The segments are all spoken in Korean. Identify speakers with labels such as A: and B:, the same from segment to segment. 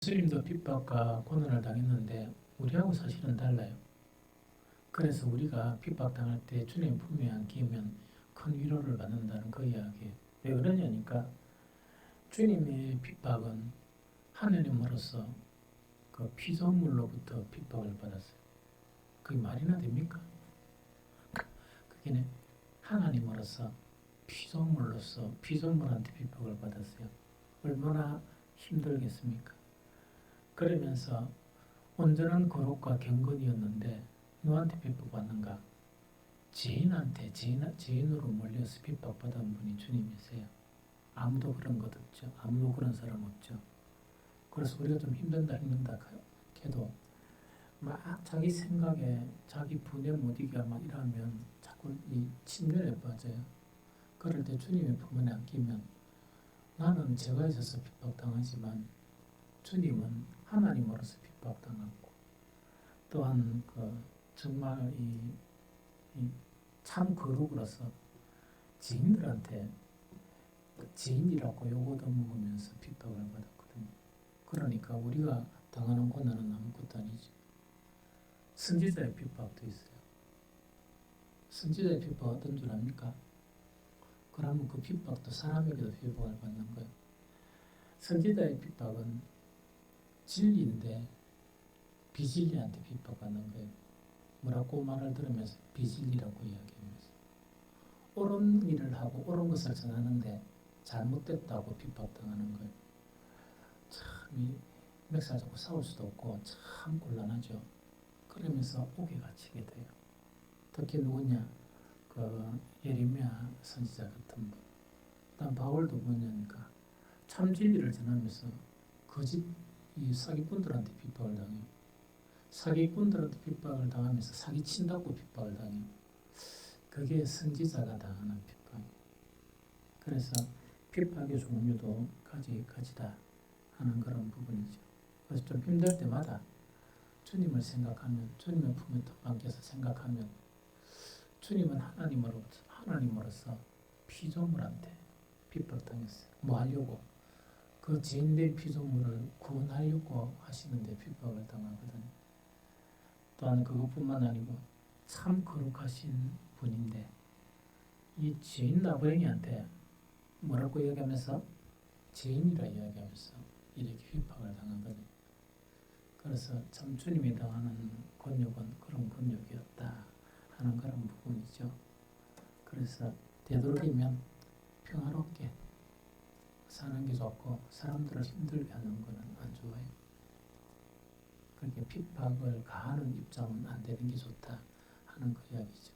A: 예수님도 핍박과 고난을 당했는데 우리하고 사실은 달라요. 그래서 우리가 핍박당할 때 주님 품에 안기면 큰 위로를 받는다는 그 이야기. 왜 그러냐니까 주님의 핍박은 하느님으로서 그 피조물로부터 핍박을 받았어요. 그게 말이나 됩니까? 그게 하나님으로서 피조물로서 피조물한테 핍박을 받았어요. 얼마나 힘들겠습니까? 그러면서 온전한 거룩과 경건이었는데 누구한테 핍박받는가? 죄인으로 몰려서 핍박받은 분이 주님이세요. 아무도 그런 것 없죠. 아무도 그런 사람 없죠. 그래서 우리가 좀 힘든다 해도 막 자기 생각에 자기 분에 못 이겨 막 이러면 자꾸 이 침륜에 빠져요. 그럴 때 주님의 품에 안기면 나는 죄가 있어서 핍박당하지만 주님은 하나님으로서 핍박당하고 또한 정말 참 거룩으로서 지인들한테 지인이라고 요거도 먹으면서 핍박을 받았거든요. 그러니까 우리가 당하는 고난은 아무것도 아니죠. 선지자의 핍박도 있어요. 선지자의 핍박 어떤 줄 압니까? 그러면 그 핍박도 사람에게도 핍박을 받는 거예요. 선지자의 핍박은 진리인데 비진리한테 핍박받는 거예요. 뭐라고 말을 들으면서 비진리라고 이야기하면서 옳은 일을 하고 옳은 것을 전하는데 잘못됐다고 핍박당하는 거예요. 참 멱살 잡고 싸울 수도 없고 참 곤란하죠. 그러면서 옥에 갇히게 돼요. 특히 누구냐? 예레미야 선지자 같은 분. 그다음 바울도 뭐냐니까 참 진리를 전하면서 거짓 사기꾼들한테 핍박을 당해요. 사기꾼들한테 핍박을 당하면서 사기친다고 핍박을 당해요. 그게 선지자가 당하는 핍박이에요. 그래서 핍박의 종류도 가지가지다 하는 그런 부분이죠. 그래서 좀 힘들 때마다 주님을 생각하면 주님의 품에 더 안겨서 생각하면 주님은 하나님으로서 피조물한테 핍박당했어요. 뭐 하려고? 그 죄인된 피조물을 구원하려고 하시는데 핍박을 당하거든요. 또한 그것뿐만 아니고 참 거룩하신 분인데 이 죄인 나부랭이한테 뭐라고 이야기하면서 죄인이라 이야기하면서 이렇게 핍박을 당하거든요. 그래서 참 주님이 당하는 권력은 그런 권력이었다 하는 그런 부분이죠. 그래서 되도록이면 평화롭게 사는 게 좋고 사람들을 힘들게 하는 것은 안 좋아요. 그렇게 핍박을 가하는 입장은 안 되는 게 좋다 하는 그 이야기죠.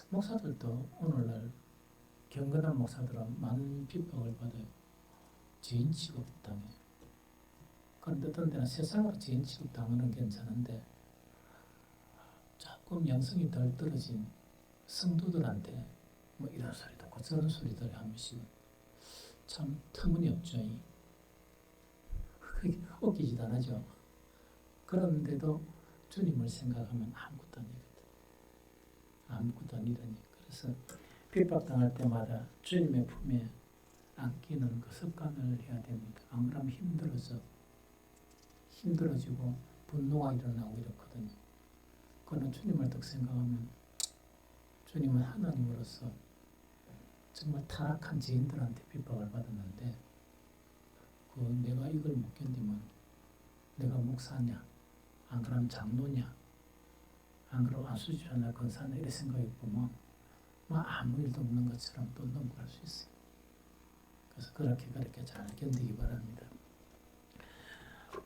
A: 목사들도 오늘날 경건한 목사들은 많은 핍박을 받아요. 죄인 취급 당해요. 그런데 어떤 데는 세상으로 죄인 취급 당하는 건 괜찮은데 조금 영성이 덜 떨어진 성도들한테 뭐 이런 소리 듣고 저런 소리 들을 한 번씩 참 터무니없죠. 웃기지도 않죠. 그런데도 주님을 생각하면 아무것도 아니거든. 아무것도 아니라니. 그래서 핍박당할 때마다 주님의 품에 안기는 그 습관을 해야 됩니다. 안 그러면 힘들어지고 분노가 일어나고 이렇거든요. 그러나 주님을 딱 생각하면 주님은 하나님으로서 정말 타락한 죄인들한테 핍박을 받았는데 내가 이걸 못 견디면 내가 목사냐? 안 그러면 장로냐? 안 그러면 안수지사나 권사냐? 이런 생각이 보면 아무 일도 없는 것처럼 또 넘어갈 수 있어요. 그래서 그렇게 잘 견디기 바랍니다.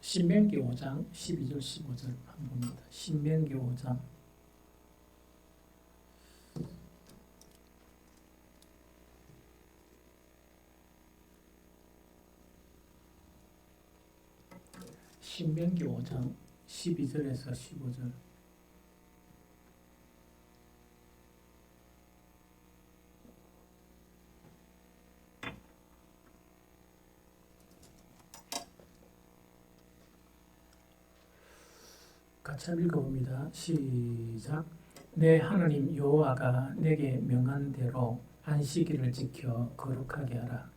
A: 신명기 5장 12절 15절 한번 봅니다. 신명기 5장 신명기 5장 12절에서 15절 같이 읽어봅니다. 시작. 내 하나님 여호와가 내게 명한 대로 안식일을 지켜 거룩하게 하라.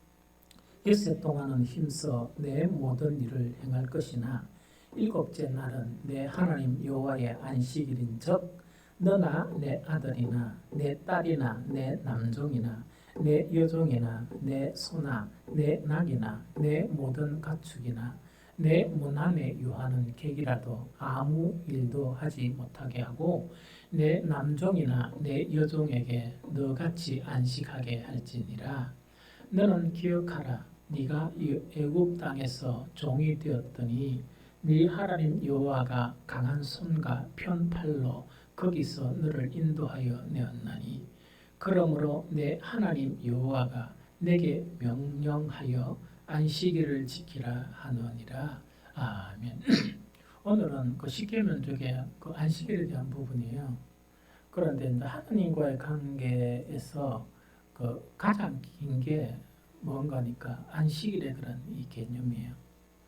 A: 엿새 동안은 힘써 내 모든 일을 행할 것이나 일곱째 날은 내 하나님 여호와의 안식일인즉 너나 내 아들이나 내 딸이나 내 남종이나 내 여종이나 내 소나 내 낙이나 내 모든 가축이나 내 문 안에 유하는 객이라도 아무 일도 하지 못하게 하고 내 남종이나 내 여종에게 너같이 안식하게 할지니라. 너는 기억하라. 네가 애굽 땅에서 종이 되었더니 네 하나님 여호와가 강한 손과 편팔로 거기서 너를 인도하여 내었나니 그러므로 내 하나님 여호와가 내게 명령하여 안식일을 지키라 하느니라. 아멘. 오늘은 그 십계명족의 그 안식일에 대한 부분이에요. 그런데 이제 하나님과의 관계에서 그 가장 긴 게 뭔가니까 안식일에 대한 이 개념이에요.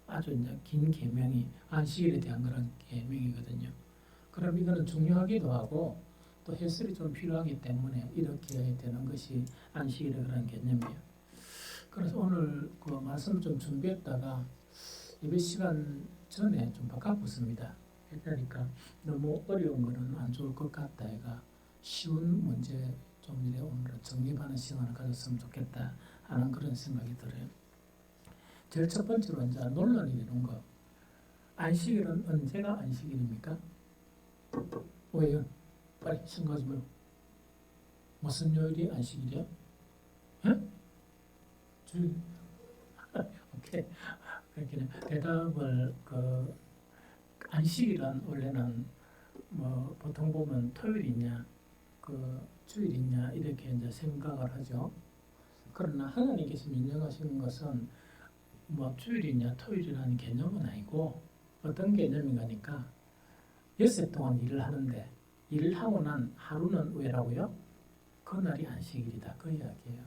A: 아주 이제 긴 계명이 안식일에 대한 그런 계명이거든요. 그럼 이거는 중요하기도 하고 또 해설이 좀 필요하기 때문에 이렇게 해야 되는 것이 안식일의 그런 개념이에요. 그래서 오늘 그 말씀 좀 준비했다가 예배 시간 전에 좀 바꿔봤습니다. 그러니까 너무 어려운 거는 안 좋을 것 같다. 해가 쉬운 문제 좀 이래 오늘은 정립하는 시간을 가졌으면 좋겠다 하는 그런 생각이 들어요. 제일 첫 번째로 이제 논란이 되는 거. 안식일은 언제가 안식일입니까? 왜요? 빨리 생각하지 말고. 무슨 요일이 안식일이야? 예? 주일. 오케이. 그렇게 대답을 그 안식일은 원래는 뭐 보통 보면 토요일이냐 그 주일이냐 이렇게 이제 생각을 하죠. 그러나 하나님께서 명령하시는 것은 뭐 주일이냐 토요일이라는 개념은 아니고 어떤 개념인가니까 엿새 동안 일을 하는데 일을 하고 난 하루는 왜라고요? 그날이 안식일이다. 그 이야기예요.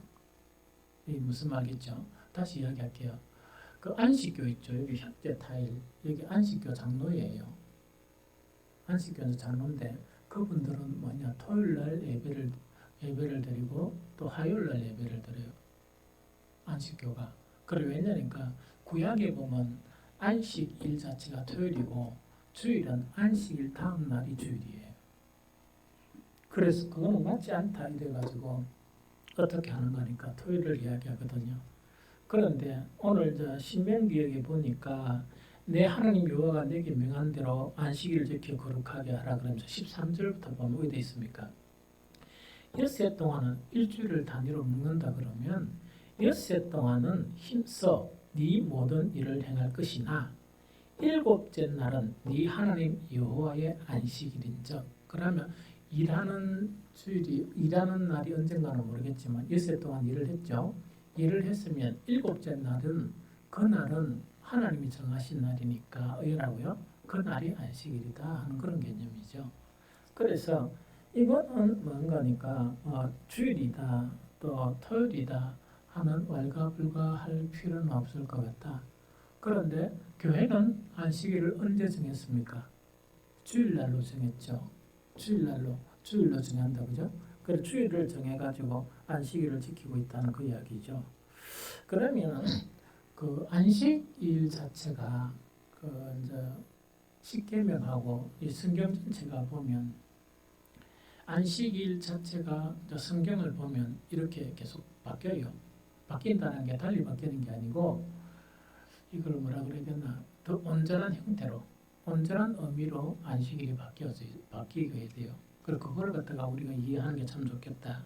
A: 이게 무슨 말이겠죠? 다시 이야기할게요. 그 안식교 있죠. 여기 협재 타일 여기 안식교 장로예요. 안식교는 장로인데 그분들은 뭐냐 토요일날 예배를 드리고 또 화요일날 예배를 드려요. 안식교가. 그래 왜냐니까 구약에 보면 안식일 자체가 토요일이고 주일은 안식일 다음 날이 주일이에요. 그래서 그거는 맞지 않다 이래가지고 어떻게 하는 거니까 토요일을 이야기하거든요. 그런데 오늘 신명기에 보니까 내 하나님 여호와가 내게 명한 대로 안식일을 지켜 거룩하게 하라 그러면서 13절부터 보면 어디 있습니까? 엿새 동안은 일주일을 단위로 묶는다 그러면 엿새 동안은 힘써 네 모든 일을 행할 것이나 일곱째 날은 네 하나님 여호와의 안식일인즉 그러면 일하는 날이 언젠가는 모르겠지만 엿새 동안 일을 했죠. 일을 했으면 일곱째 날은 그날은 하나님이 정하신 날이니까 어라고요? 그 날이 안식일이다 하는 그런 개념이죠. 그래서 이거는 뭔가니까 주일이다 또 토요일이다 하는 왈가불가할 필요는 없을 것 같다. 그런데 교회는 안식일을 언제 정했습니까? 주일날로 정했죠. 주일로 정한다 그죠? 그래서 주일을 정해가지고 안식일을 지키고 있다는 그 이야기죠. 그러면 그 안식일 자체가 그 이제 십계명하고 이 성경 전체가 보면 안식일 자체가 성경을 보면 이렇게 계속 바뀌어요. 바뀐다는 게 달리 바뀌는 게 아니고 이걸 뭐라 그래야 되나 더 온전한 형태로 온전한 의미로 안식일이 바뀌게 돼요. 그리고 그걸 갖다가 우리가 이해하는 게 참 좋겠다.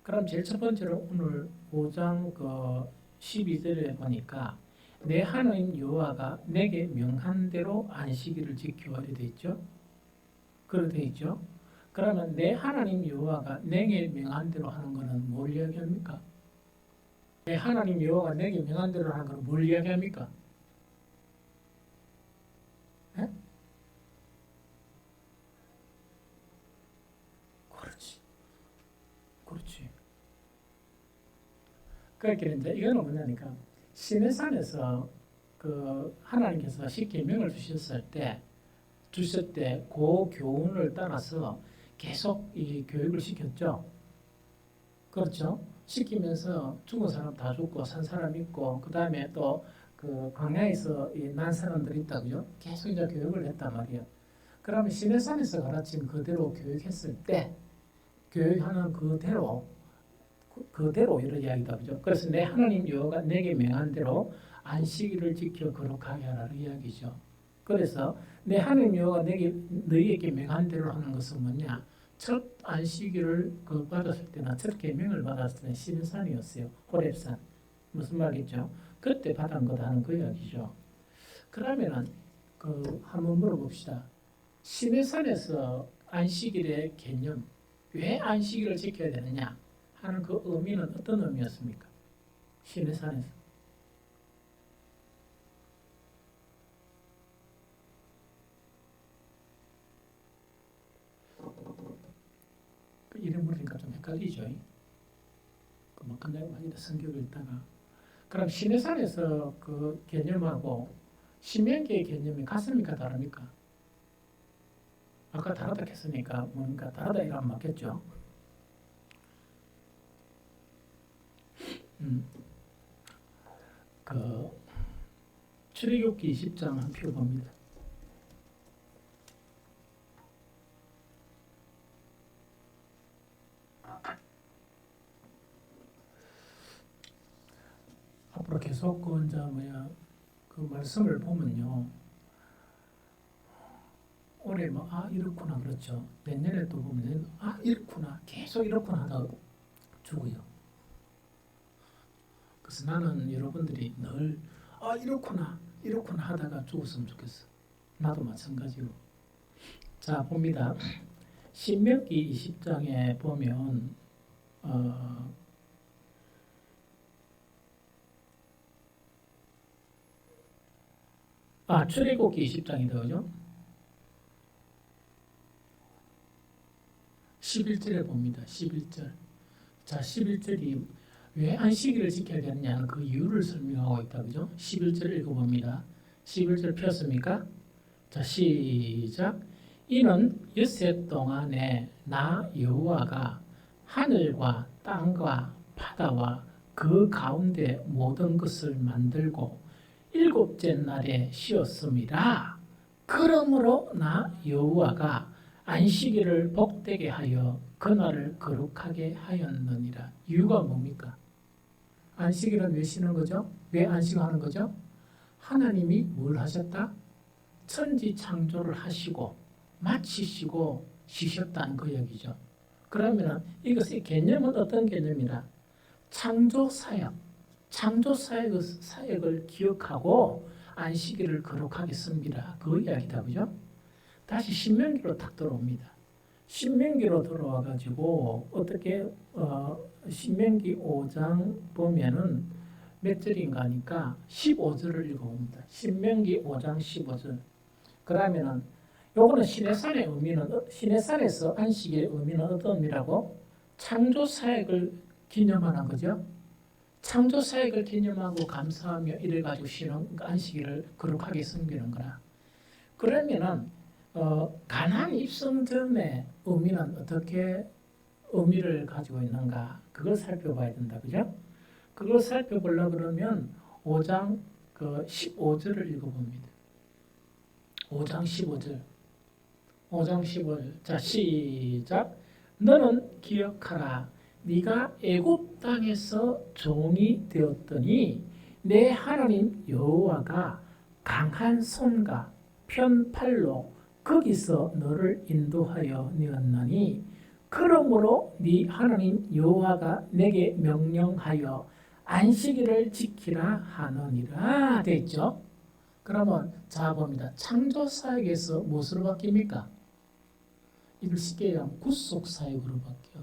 A: 그럼 제일 첫 번째로 오늘 5장 그 12절에 보니까 내 하나님 여호와가 내게 명한 대로 안식일을 지켜야 돼 있죠. 그렇게 돼 있죠. 그러면 내 하나님 여호와가 내게 명한 대로 하는 것은 뭘 이야기합니까? 내 하나님 여호와가 내게 명한 대로 하는 것은 뭘 이야기합니까? 에? 그렇지. 그렇게 이제 이거는 뭐냐니까 시내산에서 그 하나님께서 십계명을 주셨을 때 그 교훈을 따라서 계속 이 교육을 시켰죠. 그렇죠. 시키면서 죽은 사람 다 죽고 산 사람 있고 그 다음에 또 그 광야에서 난 사람들이 있다고요. 계속 이제 교육을 했단 말이에요. 그러면 시내산에서 가르친 그대로 교육했을 때 교육하는 그대로 이런 이야기다 그죠. 그래서 내 하나님 여호와가 내게 명한 대로 안식일을 지켜 거룩하게 하라는 이야기죠. 그래서 내 하나님 여호와가 너희에게 명한 대로 하는 것은 뭐냐? 첫 안식일을 받았을 때나 첫 계명을 받았을 때는 시내산이었어요. 호렙산. 무슨 말이죠? 그때 받은 거다는 그 이야기죠. 그러면은 한번 물어봅시다. 시내산에서 안식일의 개념, 왜 안식일을 지켜야 되느냐 하는 그 의미는 어떤 의미였습니까? 시내산에서. 이름 부르니까 좀 헷갈리죠. 뭐 근데 많이 성경을 읽다가 그럼 시내산에서 그 개념하고 신명기의 개념이 같습니까 다릅니까? 아까 다르다 했으니까 뭔가 다르다 이러면 맞겠죠. 그 출애굽기 20장 한 표 봅니다. 앞으로 계속 그 말씀을 보면요. 올해 이렇구나 그렇죠. 내년에 또 보면 이렇구나 계속 이렇구나 하다가 죽어요. 그래서 나는 여러분들이 늘 이렇구나 하다가 죽었으면 좋겠어. 나도 마찬가지로. 자 봅니다. 신명기 20장에 보면 출애굽기 20장이다 그죠? 11절에 봅니다. 11절. 자 11절이 왜 안식일을 지켜야 되느냐는 그 이유를 설명하고 있다 그죠? 11절 읽어봅니다. 11절 폈습니까? 자 시작. 이는 엿새 동안에 나 여호와가 하늘과 땅과 바다와 그 가운데 모든 것을 만들고 일곱째 날에 쉬었습니다. 그러므로 나 여호와가 안식일을 복되게 하여 그날을 거룩하게 하였느니라. 이유가 뭡니까? 안식일은 왜 쉬는 거죠? 왜 안식하는 거죠? 하나님이 뭘 하셨다? 천지 창조를 하시고 마치시고 쉬셨다는 그 얘기죠. 그러면 이것의 개념은 어떤 개념이라? 창조 사역, 사역을 기억하고 안식일을 거룩하게 씁니다. 그 이야기다, 그죠? 다시 신명기로 딱 들어옵니다. 신명기로 들어와가지고 어떻게 신명기 5장 보면은 몇 절인가 하니까 15절을 읽어봅니다. 신명기 5장 15절. 그러면은 요거는 시내산의 의미는 시내산에서 안식의 의미는 어떤 의미라고? 창조 사역을 기념하는 거죠. 창조 사역을 기념하고 감사하며 이래 가지고 쉬는 안식일을 거룩하게 섬기는 거라. 그러면은 가나안 입성 전의 의미는 어떻게 의미를 가지고 있는가? 그걸 살펴봐야 된다, 그죠? 그걸 살펴보려고 그러면 5장 15절을 읽어봅니다. 5장 15절. 5장 15절. 자, 시작. 너는 기억하라. 네가 애굽 땅에서 종이 되었더니 내 하나님 여호와가 강한 손과 편팔로 거기서 너를 인도하여 내었나니 그러므로 네 하나님 여호와가 내게 명령하여 안식일을 지키라 하느니라 돼 있죠. 그러면 자 봅니다. 창조 사역에서 무엇으로 바뀝니까? 이걸 쉽게 얘기하면 구속 사역으로 바뀌어.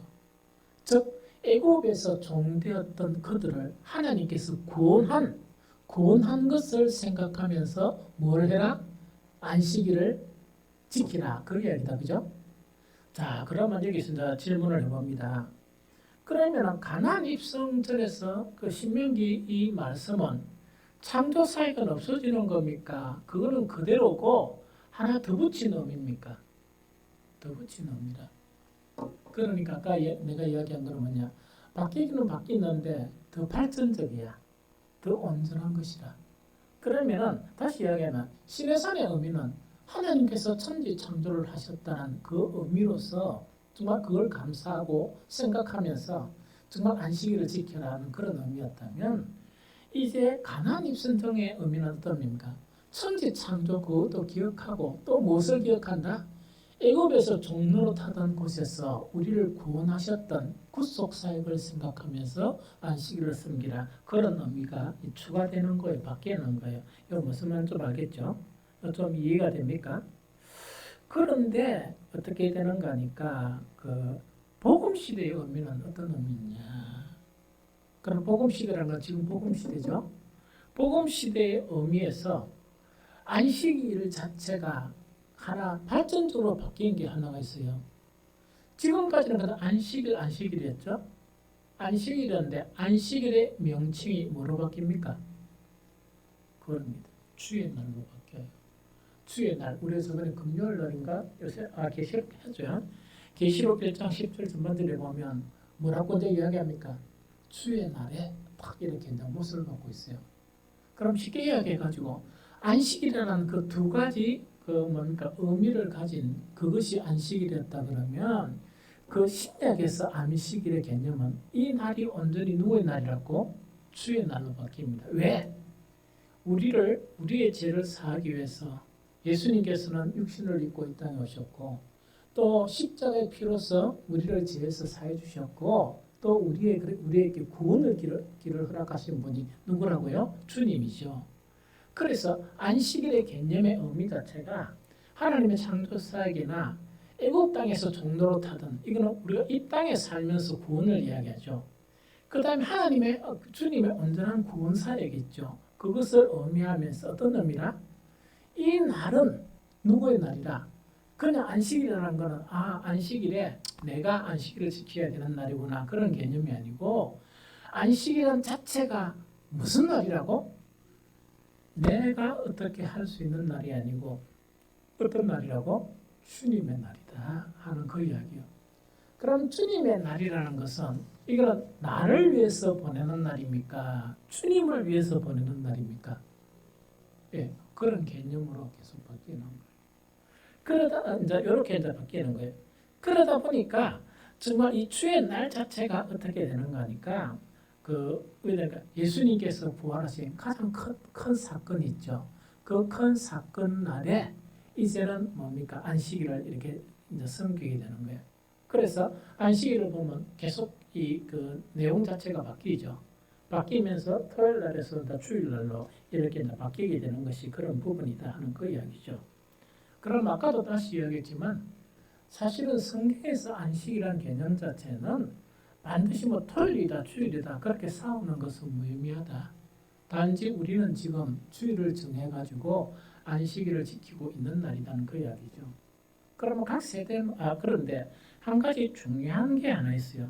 A: 즉 애굽에서 종되었던 그들을 하나님께서 구원한 것을 생각하면서 뭘 해라? 안식일을 지키라. 그 이야기다. 그죠? 자, 그러면 여기서 이제 질문을 해봅니다. 그러면 가나안 입성 전에서 그 신명기 이 말씀은 창조 사역은 없어지는 겁니까? 그거는 그대로고 하나 더 붙인 의미입니까? 더 붙인 의미다. 그러니까 아까 내가 이야기한 거는 뭐냐? 바뀌기는 바뀌는데 더 발전적이야. 더 온전한 것이라. 그러면은 다시 이야기하면 시내산의 의미는 하나님께서 천지 창조를 하셨다는 그 의미로서 정말 그걸 감사하고 생각하면서 정말 안식일을 지켜라 하는 그런 의미였다면, 이제 가나안 입선정의 의미는 어떻습니까? 천지 창조 그것도 기억하고 또 무엇을 기억한다? 애굽에서 종로로 타던 곳에서 우리를 구원하셨던 구속 사역을 생각하면서 안식일을 섬기라, 그런 의미가 추가되는 거예요. 바뀌는 거예요. 이거 무슨 말인지 좀 알겠죠? 좀 이해가 됩니까? 그런데 어떻게 되는가 하니까 그 복음 시대의 의미는 어떤 의미냐? 그럼 복음 시대라는 건 지금 복음 시대죠. 복음 시대의 의미에서 안식일 자체가 하나 발전적으로 바뀐 게 하나가 있어요. 지금까지는 그냥 안식일이었죠. 안식일이었는데 안식일의 명칭이 뭐로 바뀝니까? 그겁니다. 주의 날로 바뀌어요. 주의 날. 우리 저번에 금요일 날인가 요새 계시록 했죠. 계시록 1장 10절 전반들에 보면 뭐라고 이제 이야기합니까? 주의 날에 딱 이렇게 이제 못을 받고 있어요. 그럼 쉽게 이야기해가지고 안식이라는 그 두 가지 그 뭡니까 의미를 가진 그것이 안식일이었다 그러면, 그 신약에서 안식일의 개념은 이 날이 온전히 누구의 날이라고? 주의 날로 바뀝니다. 왜? 우리의 죄를 사하기 위해서 예수님께서는 육신을 입고 이 땅에 오셨고, 또 십자가의 피로서 우리를 죄에서 사해 주셨고, 또 우리에게 구원의 길을 허락하신 분이 누구라고요? 주님이죠. 그래서 안식일의 개념의 의미 자체가 하나님의 창조 사역이나 애굽 땅에서 종로로 타던, 이거는 우리가 이 땅에 살면서 구원을 이야기하죠. 그 다음에 주님의 온전한 구원 사역이 있죠. 그것을 의미하면서 어떤 의미라? 이 날은 누구의 날이라? 그냥 안식일이라는 거는 안식일에 내가 안식일을 지켜야 되는 날이구나, 그런 개념이 아니고, 안식일은 자체가 무슨 날이라고? 내가 어떻게 할 수 있는 날이 아니고 어떤 날이라고? 주님의 날이다 하는 그 이야기요. 그럼 주님의 날이라는 것은 이거는 나를 위해서 보내는 날입니까? 주님을 위해서 보내는 날입니까? 예, 그런 개념으로 계속 바뀌는 거예요. 그러다 이제 이렇게 이제 바뀌는 거예요. 그러다 보니까 정말 이 주의 날 자체가 어떻게 되는가 하니까, 그러니까 예수님께서 부활하신 가장 큰 사건이 있죠. 그 큰 사건 날에 이제는 뭡니까? 안식일을 이렇게 이제 섬기게 되는 거예요. 그래서 안식일을 보면 계속 그 내용 자체가 바뀌죠. 바뀌면서 토요일 날에서 주일 날로 이렇게 이제 바뀌게 되는 것이 그런 부분이다 하는 그 이야기죠. 그럼 아까도 다시 이야기했지만 사실은 성경에서 안식이라는 개념 자체는 반드시 토요일이다 주일이다 그렇게 싸우는 것은 무의미하다. 단지 우리는 지금 주일을 정해가지고 안식일을 지키고 있는 날이라는 그 이야기죠. 그러면 각 세대는 그런데 한 가지 중요한 게 하나 있어요.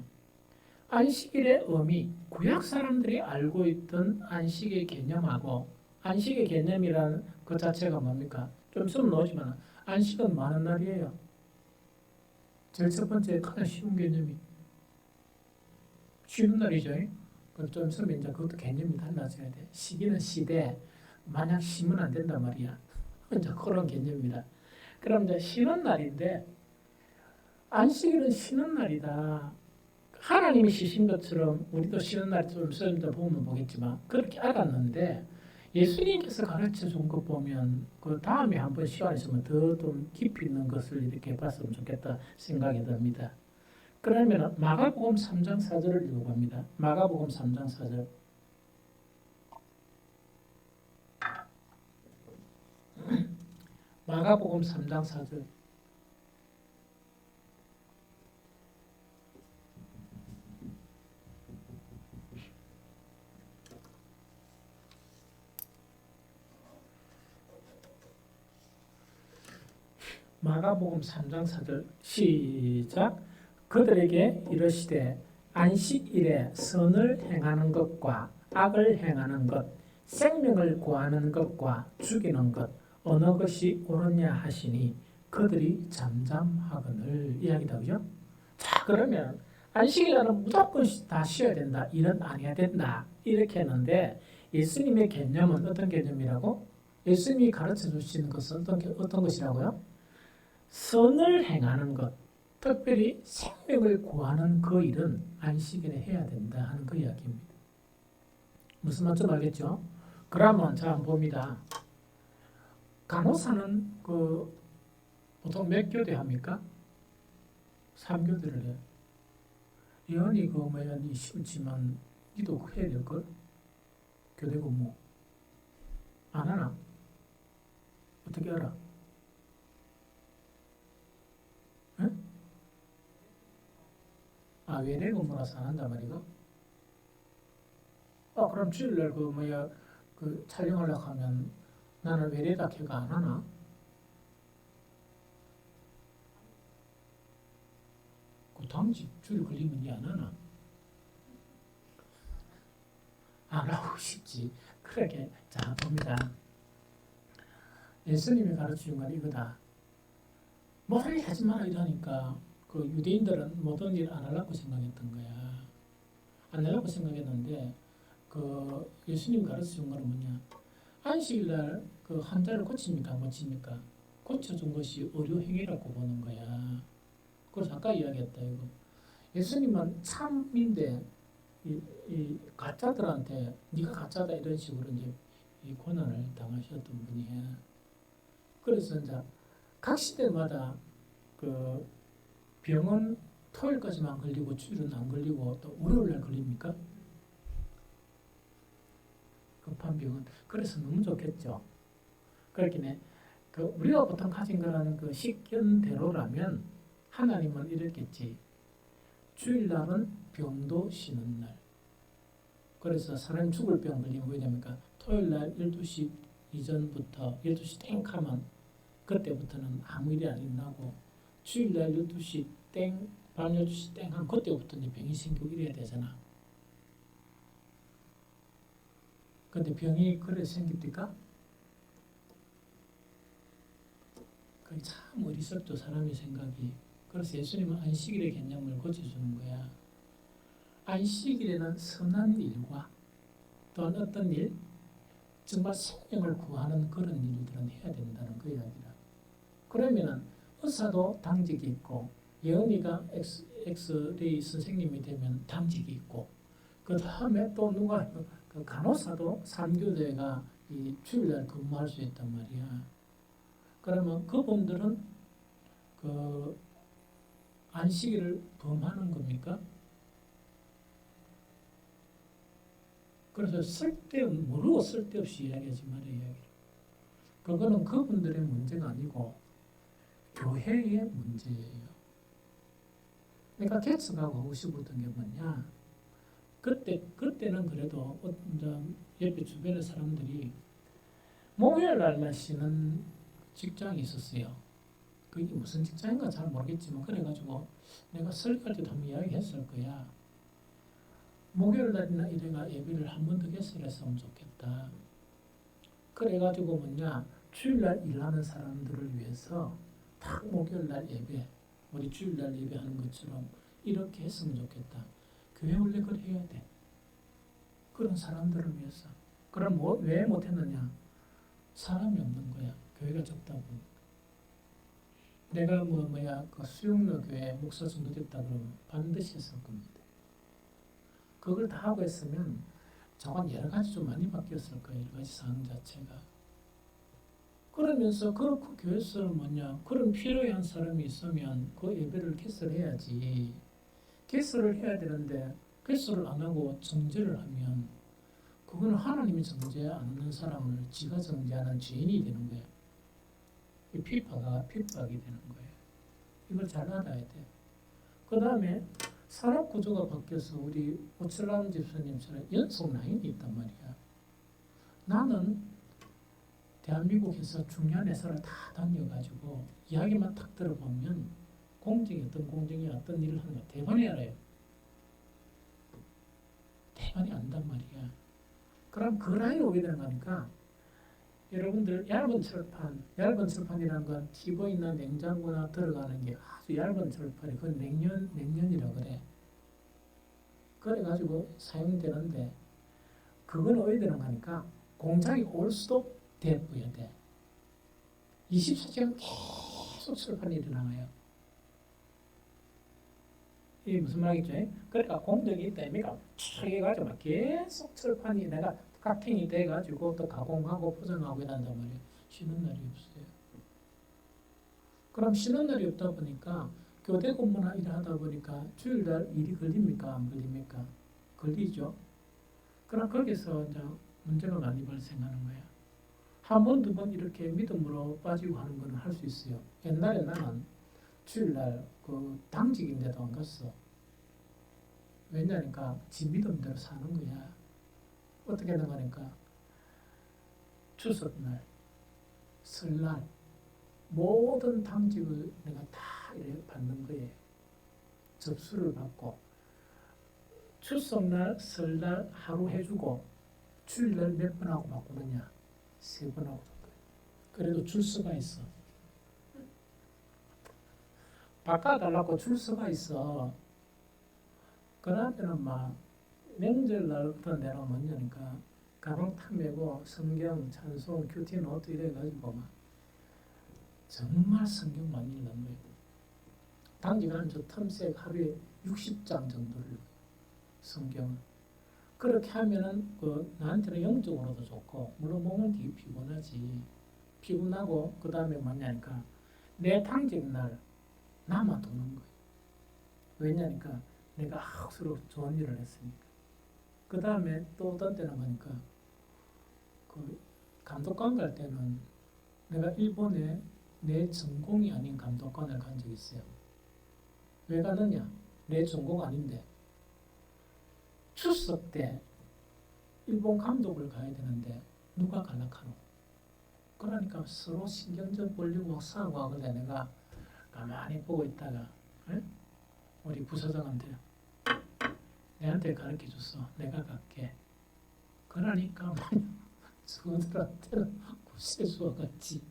A: 안식일의 의미, 구약 사람들이 알고 있던 안식의 개념하고, 안식의 개념이라는 그 자체가 뭡니까? 좀 있으면 나오지만 안식은 뭐 하는 날이에요? 제일 첫 번째 가장 쉬운 개념이 쉬는 날이죠. 좀 있으면 이제 그것도 개념이 달라져야 돼. 시기는 시대, 만약 쉬면 안 된단 말이야. 이제 그런 개념입니다. 그럼 이제 쉬는 날인데, 안식일은 쉬는 날이다. 하나님이 쉬신 것처럼 우리도 쉬는 날이 좀 있으면 보면 보겠지만 그렇게 알았는데, 예수님께서 가르쳐 준 것 보면 그 다음에 한번 시간 있으면 더 좀 깊이 있는 것을 이렇게 봤으면 좋겠다 생각이 듭니다. 그러면 마가복음 3장 4절을 읽어봅니다. 마가복음 3장 4절. 마가복음 3장 4절. 마가복음 3장 4절 시작. 그들에게 이르시되 안식일에 선을 행하는 것과 악을 행하는 것, 생명을 구하는 것과 죽이는 것 어느 것이 옳으냐 하시니 그들이 잠잠하거늘. 이야기다, 그죠? 자, 그러면 안식일날은 무조건 다 쉬어야 된다. 일은 안 해야 된다. 이렇게 했는데 예수님의 개념은 어떤 개념이라고? 예수님이 가르쳐 주시는 것은 어떤 것이라고요? 선을 행하는 것, 특별히 생명을 구하는 그 일은 안식일에 해야 된다 하는 그 이야기입니다. 무슨 말인지 알겠죠? 그러면 자 한번 봅니다. 간호사는 보통 몇 교대 합니까? 3교대를 해요. 예언이 이 싫지만 니도 해야 될걸? 교대 근무 안 하나? 어떻게 알아? 에? 외래 근무라서 안 한단 말이고? 그럼 주일날 촬영하려고 하면 나는 외래다 걔가 안 하나? 그 당직 주일 걸리면 니 안 하나? 안 하고 싶지. 그렇게 자 봅니다. 예수님이 가르치는 건 이거다. 모든 일 하지 마라 이러니까 그 유대인들은 모든 일 안 하려고 생각했던 거야. 안 하려고 생각했는데 예수님 가르치는 거는 뭐냐? 안식일날 그 환자를 고칩니까 못 고칩니까? 고쳐준 것이 의료행위라고 보는 거야. 그래서 아까 이야기했다 이거. 예수님은 참인데 이 가짜들한테 네가 가짜다 이런 식으로 이제 이 고난을 당하셨던 분이야. 그래서 이제 각 시대마다 그 병은 토요일까지만 걸리고 주일은 안 걸리고 또 월요일날 걸립니까? 급한 병은. 그래서 너무 좋겠죠. 그렇긴 해. 우리가 보통 가진 거라는 그 식견대로라면 하나님은 이랬겠지. 주일날은 병도 쉬는 날. 그래서 사람이 죽을 병 걸리면 뭐냐니까 토요일날 12시 이전부터 12시 땡 하면 그때부터는 아무 일이 안 일어나고 주일날 12시 땡, 밤 12시 땡 하면 그때부터 이제 병이 생기고 이래야 되잖아. 근데 병이 그래 생깁니까? 그게 참 어리석죠, 사람의 생각이. 그래서 예수님은 안식일의 개념을 고쳐주는 거야. 안식일에는 선한 일과 또한 어떤 일, 정말 생명을 구하는 그런 일들은 해야 된다는 그 이야기라. 그러면은 의사도 당직이 있고 예언이가 엑스레이 선생님이 되면 당직이 있고 그 다음에 또 누가 그 간호사도 3교대가 이 주일날 근무할 수 있단 말이야. 그러면 그분들은 그 안식일을 범하는 겁니까? 그래서 모르고 쓸데없이 이야기하지 말아야 이야기를. 그거는 그분들의 문제가 아니고 교회의 문제예요. 그러니까 개척하고 하고 싶었던 게 뭐냐? 그때는 그래도 옆에 주변의 사람들이 목요일 날만 쉬는 직장이 있었어요. 그게 무슨 직장인가 잘 모르겠지만 그래가지고 내가 설교할 때도 한번 이야기했을 거야. 목요일 날이나 이래가 예배를 한 번 더 개설했으면 좋겠다. 그래가지고 뭐냐 주일날 일하는 사람들을 위해서 딱 목요일 날 예배, 우리 주일 날 예배하는 것처럼 이렇게 했으면 좋겠다. 교회 원래 그래 해야 돼. 그런 사람들을 위해서. 그럼 왜 못했느냐? 사람이 없는 거야. 교회가 적다고. 내가 그 수영로 교회 목사 정도 됐다 그러면 반드시 했을 겁니다. 그걸 다 하고 했으면 저건 여러 가지 좀 많이 바뀌었을 거예요. 여러 가지 상황 자체가. 그러면서 그 교회에서 그런 필요한 사람이 있으면 그 예배를 개설해야지. 개설을 해야 되는데 개설을 안 하고 정죄를 하면 그거는 하나님이 정죄 안 하는 사람을 지가 정죄하는 죄인이 되는 거예요. 핍박이 되는 거예요. 이걸 잘 알아야 돼요. 그 다음에 산업 구조가 바뀌어서 우리 오철람 집사님처럼 연속 라인이 있단 말이야. 나는 대한민국에서 중요한 회사를 다 다녀가지고 이야기만 딱 들어보면 공정이 어떤 일을 하는가 대반이 알아요. 대반이 안단 말이야. 그럼 그 라인을 오게 되는 거니까 여러분들 얇은 철판이라는 건 TV나 냉장고나 들어가는 게 아주 얇은 철판이 그건 냉년이라 그래. 그래가지고 사용되는데 그건 어디 되는 거니까 공장이 올 수도 돼야 돼. 24시간 계속 철판이 일어나요. 이게 무슨 말이죠? 그러니까 공정이 있다 의미가 해가지고 막 계속 철판이 내가 카팅이 돼가지고 또 가공하고 포장하고 이런단 말이에요. 쉬는 날이 없어요. 그럼 쉬는 날이 없다 보니까 교대 근무나 일을 하다 보니까 주일날 일이 걸립니까? 안 걸립니까? 걸리죠. 그럼 거기서 이제 문제가 많이 발생하는 거예요. 한 번, 두 번 이렇게 믿음으로 빠지고 하는 거는 할 수 있어요. 옛날에 나는 주일날 그 당직인데도 안 갔어. 왜냐니까 지 믿음대로 사는 거야. 어떻게 나가니까 추석날, 설날 모든 당직을 내가 다 이렇게 받는 거예요. 접수를 받고 추석날, 설날 하루 해주고 주일날 몇 번 하고 바꾸느냐? 3번 하고 바꿔요. 그래도 줄서가 있어. 바꿔달라고 줄서가 있어. 그러면은 막 명절날부터 내가 뭐냐니까 가방 탁 메고 성경, 찬송, 큐티 노트 이래가지고 막 정말 성경만 읽는 거예요. 당직하는 저 틈새 하루에 60장 정도를 성경을. 그렇게 하면은 그 나한테는 영적으로도 좋고 물론 몸은 되게 피곤하지. 피곤하고 그 다음에 뭐냐니까 내 당직날 남아 도는 거예요. 왜냐니까 내가 억수로 좋은 일을 했으니까. 그 다음에 또 어떤 때는 보니까 그 감독관 갈 때는 내가 일본에 내 전공이 아닌 감독관을 간 적이 있어요. 왜 가느냐? 내 전공 아닌데 추석 때 일본 감독을 가야 되는데 누가 갈락하노? 그러니까 서로 신경전 벌리고 싸우고 하길래 내가 가만히 보고 있다가 에? 우리 부사장한테 내한테 가르쳐줬어. 내가 갈게. 그러니까 저들한테는 구세주와 같이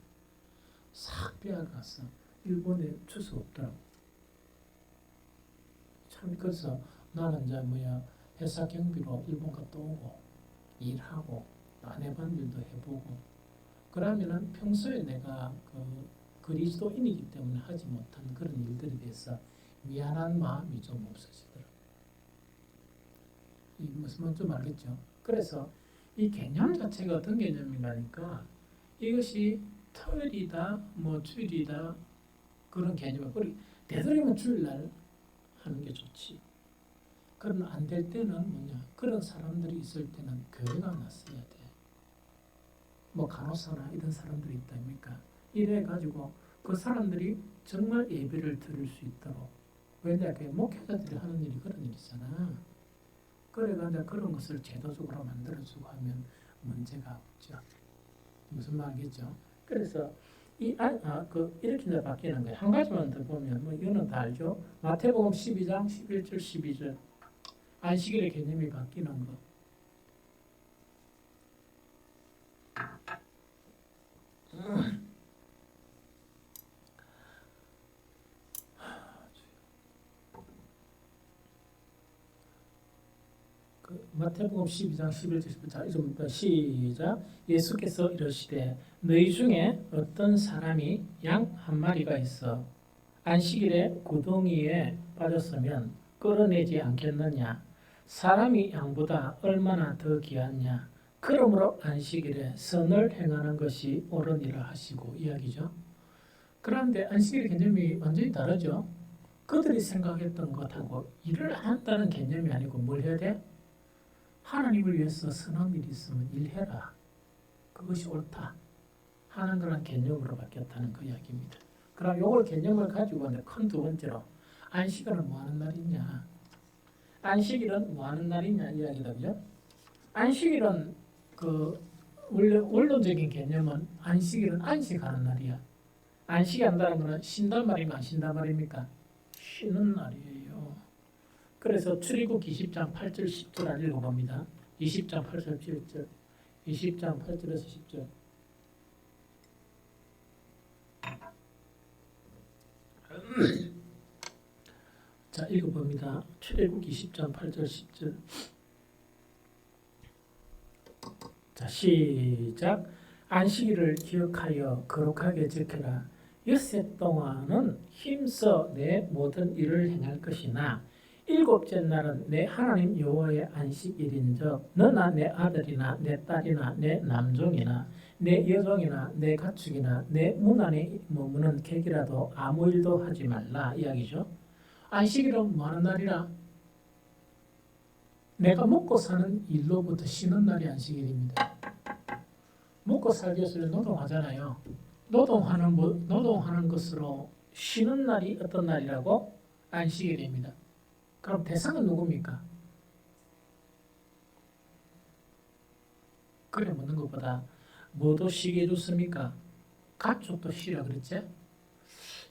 A: 싹 빼앗갔어. 일본에 추석 없더라고. 참 그래서 나는 이제 회사 경비로 일본 갔다 오고 일하고 안 해본 일도 해보고 그러면은 평소에 내가 그 그리스도인이기 때문에 하지 못한 그런 일들에 대해서 미안한 마음이 좀 없어지더라고요. 이 무슨 말인지 좀 알겠죠? 그래서 이 개념 자체가 어떤 개념이라니까 이것이 토요일이다, 주일이다 그런 개념을 되도록이면 주일날 하는 게 좋지. 그러나 안 될 때는 뭐냐? 그런 사람들이 있을 때는 교회가 났어야 돼. 간호사나 이런 사람들이 있다니까. 이래가지고 그 사람들이 정말 예배를 드릴 수 있도록. 왜냐하면 목회자들이 하는 일이 그런 일이잖아. 그래가지고 그런 것을 제도적으로 만들어주고 하면 문제가 없죠. 무슨 말이겠죠? 그래서 이렇게 이제 바뀌는 거예요. 한 가지만 더 보면 이거는 다 알죠. 마태복음 12장 11절 12절 안식일의 개념이 바뀌는 거. 마태복음 12장 11절 12절 시작. 예수께서 이르시되 너희 중에 어떤 사람이 양 한 마리가 있어 안식일에 구덩이에 빠졌으면 끌어내지 않겠느냐. 사람이 양보다 얼마나 더 귀하냐. 그러므로 안식일에 선을 행하는 것이 옳으니라 하시고 이야기죠. 그런데 안식일의 개념이 완전히 다르죠. 그들이 생각했던 것하고 일을 한다는 개념이 아니고 뭘 해야 돼? 하나님을 위해서 선한 일이 있으면 일해라. 그것이 옳다. 하는 그런 개념으로 바뀌었다는 그 이야기입니다. 그럼 이걸 개념을 가지고 큰 두 번째로 안식일은 뭐 하는 날이냐? 안식일은 뭐 하는 날이냐 이야기다, 그죠? 안식일은 원론적인 개념은 안식일은 안식하는 날이야. 안식한다는 것은 쉰단 말인가 안 쉰단 말입니까? 쉬는 날이에요. 그래서 출애굽 20장 8절 10절 읽어봅니다. 20장 8절 10절 20장 8절에서 10절 자 읽어봅니다. 출애굽기 10장 8절 10절. 자, 시작. 안식일을 기억하여 거룩하게 지켜라. 엿새 동안은 힘써 내 모든 일을 행할 것이나 일곱째 날은 내 하나님 여호와의 안식일인즉 너나 내 아들이나 내 딸이나 내 남종이나 내 여종이나 내 가축이나 내 문 안에 머무는 객이라도 아무 일도 하지 말라 이야기죠. 안식일은 뭐하는 날이라? 내가 먹고 사는 일로부터 쉬는 날이 안식일입니다. 먹고 살기 위해서 노동하잖아요. 노동하는 것으로 쉬는 날이 어떤 날이라고? 안식일입니다. 그럼 대상은 누굽니까? 그래 묻는 것보다 뭐도 쉬게 해줬습니까? 가축도 쉬라 그랬지?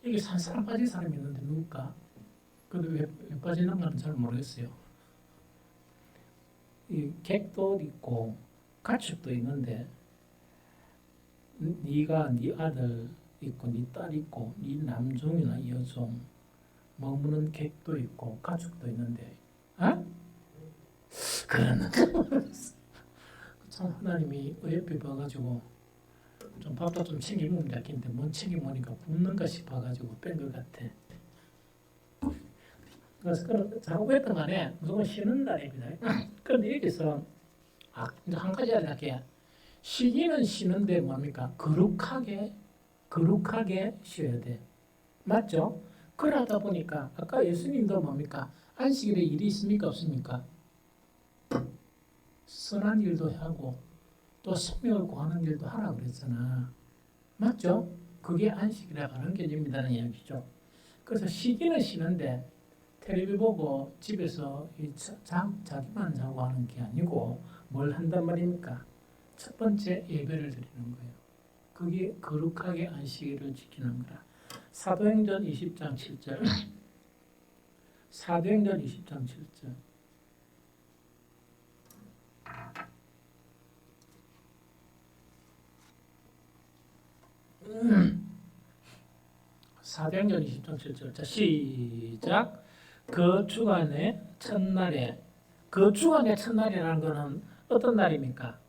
A: 이게 사람 빠진 사람이 있는데 누굴까? 근데 왜 빠지는 건지 잘 모르겠어요. 이 객도 있고 가축도 있는데 네가 네 아들 있고 네 딸 있고 네 남종이나 여종 머무는 객도 있고 가축도 있는데 그러는 참 하나님이 어여삐 봐가지고 좀 밥도 좀 챙겨 먹으면 좋겠는데 뭔 챙겨 먹으니까 굶는가 싶어가지고 뺀 것 같아. 그래서 자꾸 했던 간에 무조건 쉬는 날입니다. 그런데 여기서 이제 한 가지 알게 쉬기는 쉬는데 뭡니까? 거룩하게 쉬어야 돼. 맞죠? 그러다 보니까 아까 예수님도 뭡니까? 안식일에 일이 있습니까? 없습니까? 선한 일도 하고 또 생명을 구하는 일도 하라 그랬잖아. 맞죠? 그게 안식이라고 하는 개념이라는 이야기죠. 그래서 쉬기는 쉬는데 텔레비 보고 집에서 자기만 자고 하는 게 아니고 뭘 한단 말입니까? 첫 번째 예배를 드리는 거예요. 그게 거룩하게 안식일을 지키는 거라. 사도행전 20장 7절. 사도행전 20장 7절. 사도행전 20장 7절. 자, 시작. 그 주간의 첫날에, 그 주간의 첫날이라는 것은 어떤 날입니까?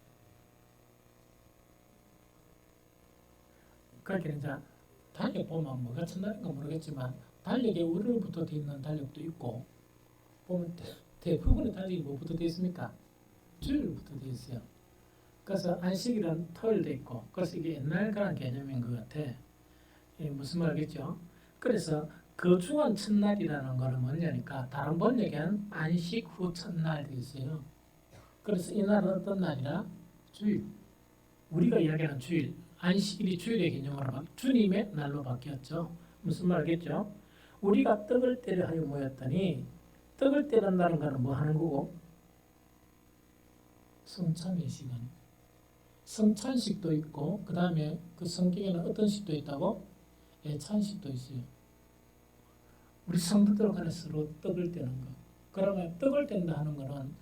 A: 그렇게 이제 달력 보면 뭐가 첫날인가 모르겠지만 달력에 월요일부터 되어 있는 달력도 있고 보면 대부분의 달력이 뭐부터 되어 있습니까? 주일부터 되어 있어요. 그래서 안식일은 토요일도 있고 그래서 이게 옛날 그런 개념인 것 같아. 무슨 말이겠죠? 그래서 그 주간 첫날이라는 거는 뭐냐니까 다른 번역에는 안식 후 첫날 되어 있어요. 그래서 이 날은 어떤 날이라? 주일. 우리가 이야기하는 주일. 안식일이 주일의 개념으로 주님의 날로 바뀌었죠. 무슨 말이겠죠? 우리가 떡을 떼려 하여 모였더니 떡을 떼는다는 것은 뭐 하는 거고? 성찬의 시간. 성찬식도 있고 그 다음에 그 성경에는 어떤 식도 있다고? 예찬식도 있어요. 우리 성도들 간에 서로 떡을 떼는 거. 그러면 떡을 뗀다 하는 거는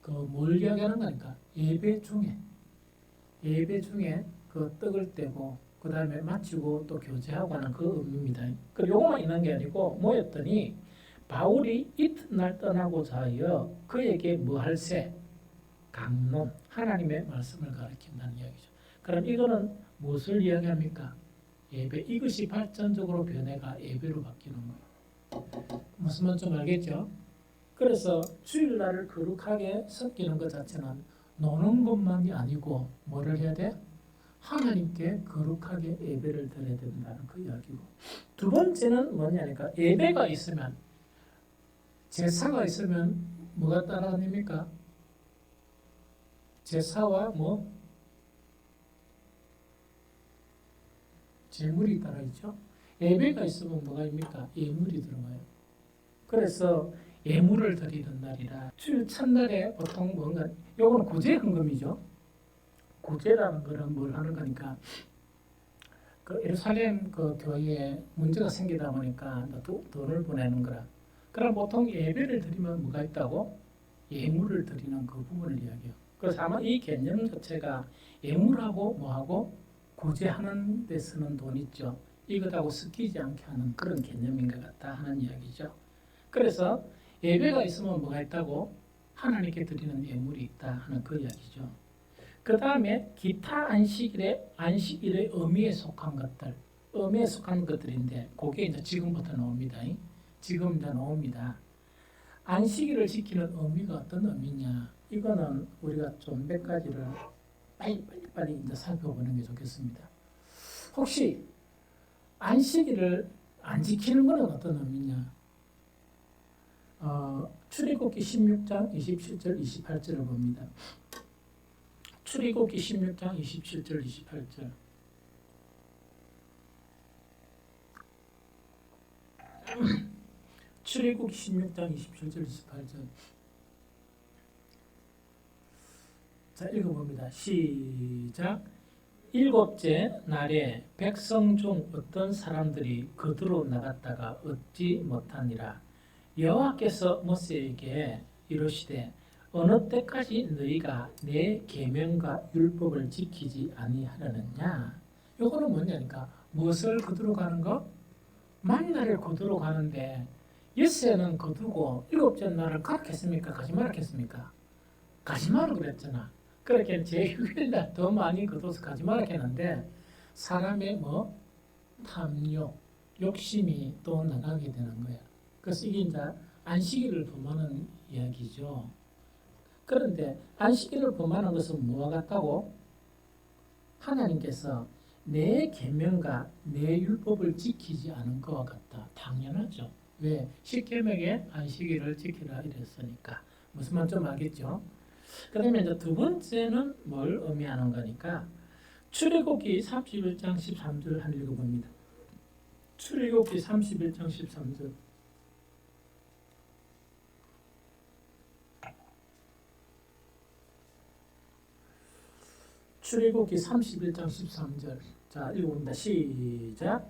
A: 그 뭘 이야기하는 거니까 예배 중에 그 떡을 떼고 그 다음에 마치고 또 교제하고 하는 그 의미입니다. 그 요거만 있는 게 아니고 모였더니 바울이 이튿날 떠나고자 하여 그에게 뭐 할세? 강론, 하나님의 말씀을 가르친다는 이야기죠. 그럼 이거는 무엇을 이야기합니까? 예배. 이것이 발전적으로 변해가 예배로 바뀌는 거예요. 무슨 말인지 좀 알겠죠? 그래서 주일날을 거룩하게 섬기는 것 자체는 노는 것만이 아니고 뭐를 해야 돼? 하나님께 거룩하게 예배를 드려야 된다는 그 이야기고, 두 번째는 뭐냐니까 예배가 있으면, 제사가 있으면 뭐가 따라다닙니까? 제사와 뭐 제물이 따라있죠. 예배가 있으면 뭐가 입니까? 예물이 들어가요. 그래서 예물을 드리는 날이라 주일 첫날에 보통 뭔가, 요거는 구제 헌금이죠. 구제라는 거는 뭘 하는 거니까, 그 예루살렘 그 교회에 문제가 생기다 보니까 돈을 보내는 거라. 그럼 보통 예배를 드리면 뭐가 있다고? 예물을 드리는 그 부분을 이야기해요. 그래서 아마 이 개념 자체가 예물하고 뭐하고 구제하는 데 쓰는 돈 있죠. 이것하고 섞이지 않게 하는 그런 개념인 것 같다 하는 이야기죠. 그래서 예배가 있으면 뭐가 있다고? 하나님께 드리는 예물이 있다 하는 그 이야기죠. 그 다음에 기타 안식일의 의미에 속한 것들, 의미에 속한 것들인데 그게 이제 지금부터 나옵니다. 지금 이제 나옵니다. 안식일을 지키는 의미가 어떤 의미냐? 이거는 우리가 좀 몇 가지를 빨리 이제 살펴보는 게 좋겠습니다. 혹시 안식일을 안 지키는 것은 어떤 의미냐? 출애굽기 16장 27절 28절을 봅니다. 출애굽기 16장 27절 28절. 출애굽기 16장 27절 28절. 자, 읽어봅니다. 시작. 일곱째 날에 백성 중 어떤 사람들이 거두로 나갔다가 얻지 못하니라. 여호와께서 모세에게 이르시되 어느 때까지 너희가 내 계명과 율법을 지키지 아니하려느냐. 요거는 뭐냐니까 무엇을 거두러 가는 거? 만나를 거두러 가는데 엿새는 거두고 일곱째 날을 가겠습니까? 가지 말았겠습니까? 가지 말라 그랬잖아. 그렇게 제6일날 더 많이 거둬서 가지 말라 했는데 사람의 탐욕, 욕심이 또 나가게 되는 거야. 그래서 이게 이제 안식일을 범하는 이야기죠. 그런데 안식일을 범하는 것은 뭐와 같다고? 하나님께서 내 계명과 내 율법을 지키지 않은 것과 같다. 당연하죠. 왜? 10계명에 안식일을 지키라 이랬으니까. 무슨 말인지 좀 알겠죠? 그다음에 이제 두 번째는 뭘 의미하는 거니까 출애굽기 31장 13절 한 읽어봅니다. 출애굽기 31장 13절. 출애굽기 31장 13절. 자, 읽어봅니다. 시작.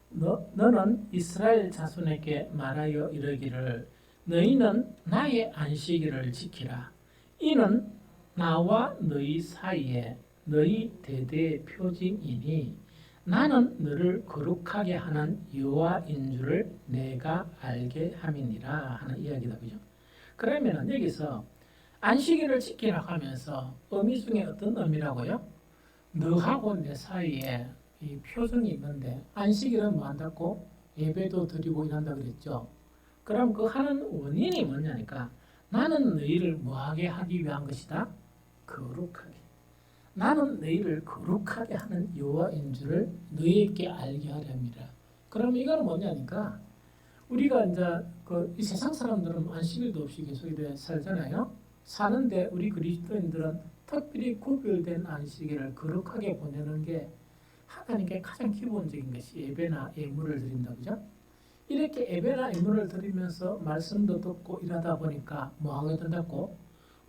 A: 너는 이스라엘 자손에게 말하여 이르기를 너희는 나의 안식일을 지키라. 이는 나와 너희 사이에 너희 대대의 표징이니 나는 너를 거룩하게 하는 여호와인 줄을 내가 알게 함이니라 하는 이야기다. 그죠? 그러면 여기서 안식일을 지키라 하면서 의미 중에 어떤 의미라고요? 너하고 내 사이에 이 표정이 있는데 안식일은 뭐 한다고? 예배도 드리고 이런다 그랬죠. 그럼 그 하는 원인이 뭐냐니까 나는 너희를 뭐하게 하기 위한 것이다? 거룩하게. 나는 너희를 거룩하게 하는 여호와인 줄을 너희에게 알게 하려 함이라. 그럼 이거는 뭐냐니까 우리가 이제 이 세상 사람들은 안식일도 없이 계속 이렇게 살잖아요. 사는데 우리 그리스도인들은 특별히 구별된 안식일을 거룩하게 보내는 게 하나님께 가장 기본적인 것이 예배나 예물을 드린다. 그죠? 이렇게 예배나 예물을 드리면서 말씀도 듣고 일하다 보니까 뭐하게 된다고?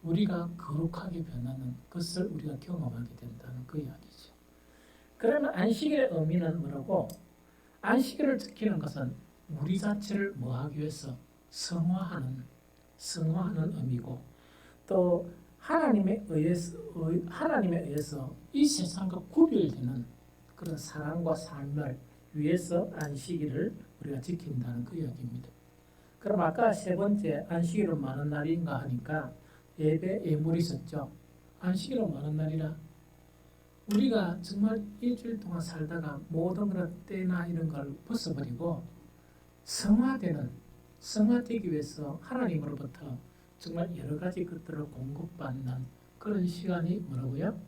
A: 우리가 거룩하게 변하는 것을 우리가 경험하게 된다는 그 이야기죠. 그러면 안식일의 의미는 뭐라고? 안식일을 지키는 것은 우리 자체를 뭐하기 위해서? 성화하는 의미고 또 하나님에 의해서 이 세상과 구별되는 그런 사랑과 삶을 위해서 안식일을 우리가 지킨다는 그 이야기입니다. 그럼 아까 세 번째 안식일은 많은 날인가 하니까 예배 예물이 있었죠. 안식일은 많은 날이라 우리가 정말 일주일 동안 살다가 모든 그런 때나 이런 걸 벗어버리고 성화되기 위해서 하나님으로부터 정말 여러 가지 것들을 공급받는 그런 시간이 뭐라고요?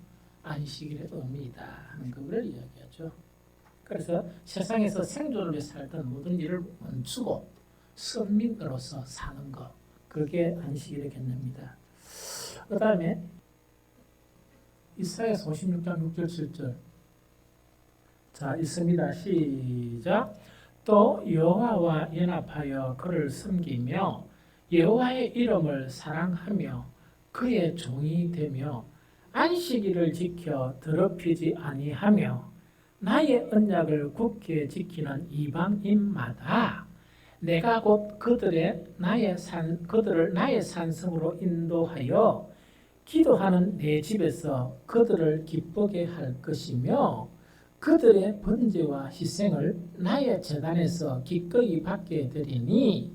A: 안식일의 의미이다 하는 것을 이야기하죠. 그래서 세상에서 생존을 위해 살던 모든 일을 멈추고 선민으로서 사는 것, 그게 안식일의 개념입니다. 그 다음에 이사야서 56장 6절 7절. 자, 있습니다. 시작. 또 여호와와 연합하여 그를 섬기며 여호와의 이름을 사랑하며 그의 종이 되며 안식일을 지켜 더럽히지 아니하며 나의 언약을 굳게 지키는 이방인마다 내가 곧 그들을 나의 산성으로 인도하여 기도하는 내 집에서 그들을 기쁘게 할 것이며 그들의 번제와 희생을 나의 제단에서 기꺼이 받게 되리니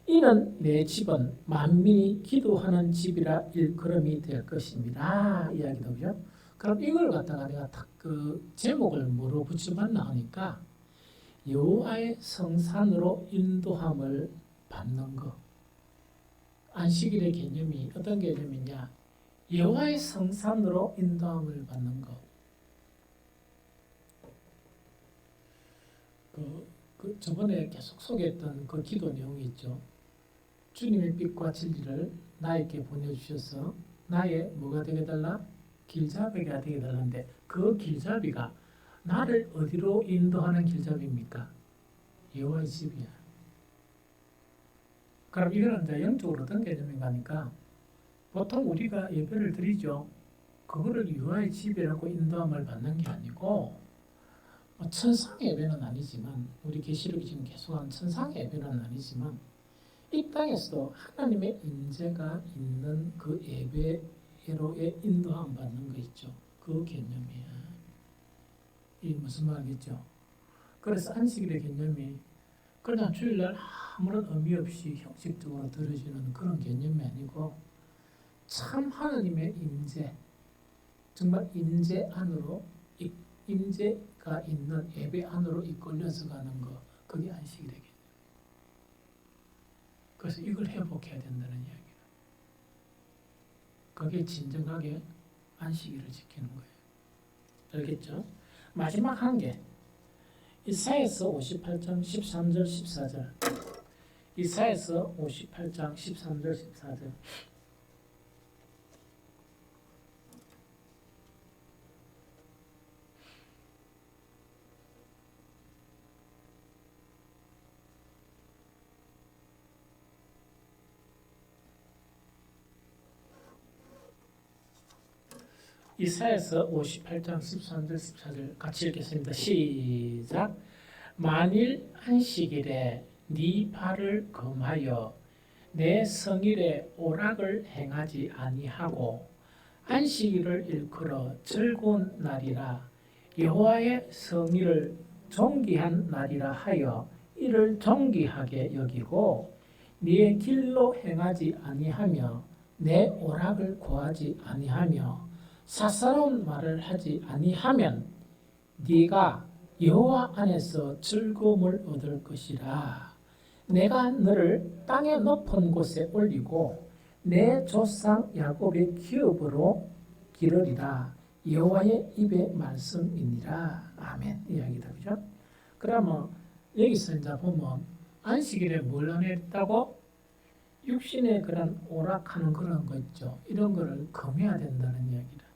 A: 이는 내 집은 만민이 기도하는 집이라 일컬음이 될 것입니다. 이야기도 그죠? 그럼 이걸 갖다가 내가 그 제목을 뭐로 붙여봤나 하니까 여호와의 성산으로 인도함을 받는 것. 안식일의 개념이 어떤 개념이냐? 여호와의 성산으로 인도함을 받는 것. 저번에 계속 소개했던 그 기도 내용이 있죠. 주님의 빛과 진리를 나에게 보내주셔서 나의 뭐가 되게 달라? 길잡이가 되게 달라는데 그 길잡이가 나를 어디로 인도하는 길잡이입니까? 여호와의 집이야. 그럼 이거는 이제 영적으로 어떤 개념인가 하니까 보통 우리가 예배를 드리죠. 그거를 여호와의 집이라고 인도함을 받는 게 아니고 천상의 예배는 아니지만 우리 계시록이 지금 계속하는 천상의 예배는 아니지만 이 땅에서도 하나님의 임재가 있는 그 예배로의 인도함 받는 거 있죠. 그 개념이야. 이 무슨 말이겠죠? 그래서 안식일의 개념이 그냥 주일날 아무런 의미 없이 형식적으로 들어지는 그런 개념이 아니고 참 하나님의 임재, 정말 임재 안으로 임재가 있는 예배 안으로 이끌려서 가는 거, 그게 안식일의 개념. 그래서 이걸 회복해야 된다는 이야기예요. 그게 진정하게 안식일을 지키는 거예요. 알겠죠? 마지막 한 개. 이사야서 58장 13절 14절. 이사야서 58장 13절 14절. 이사야서 58장 13절 14절 같이 읽겠습니다. 시작. 만일 안식일에 네 발을 금하여 내 성일에 오락을 행하지 아니하고 안식일을 일컬어 즐거운 날이라 여호와의 성일을 존귀한 날이라 하여 이를 존귀하게 여기고 네 길로 행하지 아니하며 내 오락을 구하지 아니하며 사사로운 말을 하지 아니하면 네가 여호와 안에서 즐거움을 얻을 것이라. 내가 너를 땅의 높은 곳에 올리고 내 조상 야곱의 기업으로 기르리라. 여호와의 입의 말씀이니라. 아멘. 이야기다, 그죠? 그러면 여기서 이제 보면 안식일에 뭘 안 했다고? 육신의 그런 오락하는 그런 거 있죠. 이런 거를 금해야 된다는 이야기다.